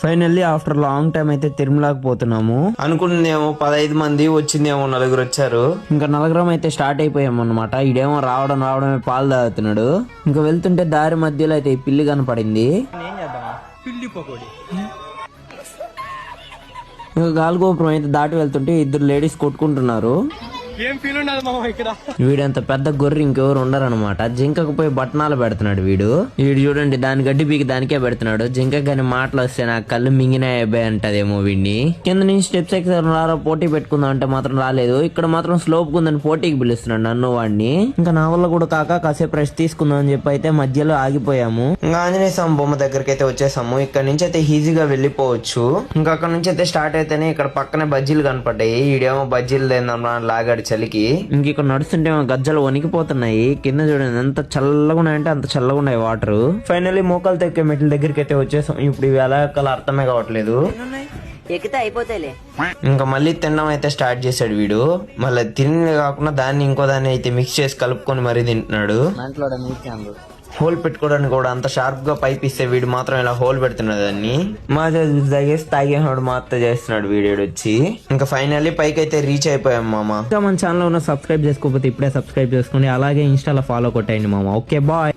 Finally after long time అయితే తిరుమలకి పోతున్నాము. అనుకున్నదేమో 15 మంది, వచ్చిందేమో 4 వచ్చారు. ఇంకా 4 అయితే స్టార్ట్ అయిపోయాము అనమాట. ఇడేమో రావడమే పాలు తాగుతున్నాడు. ఇంకా వెళ్తుంటే దారి మధ్యలో అయితే ఈ పిల్లి కనపడింది. ఇంకా గాలిగోపురం అయితే దాటి వెళ్తుంటే 2 లేడీస్ కొట్టుకుంటున్నారు. ఏం ఫీల్ ఉండదు మామ ఇక్కడ. వీడంత పెద్ద గొర్రె ఇంకెవరు ఉండరనమాట. జింకకు పోయి బట్టనాలు పెడుతున్నాడు వీడు చూడండి, దాని గడ్డి పీకి దానికే పెడుతున్నాడు. జింక గాని మాటలు వస్తే నాకు కళ్ళు మింగినాయి అబ్బాయి అంటదేమో వీడిని. కింద నుంచి స్టెప్స్ ఎక్కి పోటీ పెట్టుకుందాం అంటే మాత్రం రాలేదు. ఇక్కడ మాత్రం స్లోప్ ఉందని పోటీకి పిలుస్తున్నాడు నన్ను వాడిని. ఇంకా నా వల్ల కూడా కాసేపు రెస్ట్ తీసుకుందాం అని చెప్పి అయితే మధ్యలో ఆగిపోయాము. ఇంకా ఆంజనేయ స్వామి బొమ్మ దగ్గరికి అయితే వచ్చేసాము. ఇక్కడ నుంచి అయితే ఈజీగా వెళ్ళిపోవచ్చు. ఇంకా అక్కడ నుంచి అయితే స్టార్ట్ అయితేనే ఇక్కడ పక్కనే బజ్జీలు కనపడ్డాయి. ఈడేమో బజ్జీలు తిందాం లాగాడు చలికి. ఇంక ఇక్కడ నడుస్తుంటే గజ్జలు వణికిపోతున్నాయి. కింద చూడండి ఎంత చల్లగా ఉన్నాయంటే అంత చల్లగా ఉన్నాయి వాటర్. ఫైనల్లీ మోకాలు తెక్కే మెట్ల దగ్గరికి అయితే వచ్చేసాం. ఇప్పుడు ఇవి ఎలా ఎక్కాలో అర్థమే కావట్లేదు. ఎక్కితే అయిపోతాయిలే. ఇంకా మళ్ళీ తినడం అయితే స్టార్ట్ చేశాడు వీడు. మళ్ళీ తిని కాకుండా దాన్ని ఇంకో దాన్ని అయితే మిక్స్ చేసి కలుపుకొని మరీ తింటున్నాడు. హోల్ పెట్టుకోవడానికి కూడా అంత షార్ప్ గా పైప్ ఇస్తే వీడు మాత్రం ఇలా హోల్ పెడుతున్నాడు దాన్ని. మా తాగేసి తాగేవాడు మాత్రం చేస్తున్నాడు వీడియో వచ్చి. ఇంకా ఫైనల్లీ పైకి అయితే రీచ్ అయిపోయాం మామ. ఇంకా మన ఛానల్ ఉన్న సబ్స్క్రైబ్ చేసుకోకపోతే ఇప్పుడే సబ్స్క్రైబ్ చేసుకోండి. అలాగే ఇన్స్టాలో ఫాలో కొట్టేయండి మామ. Okay bye.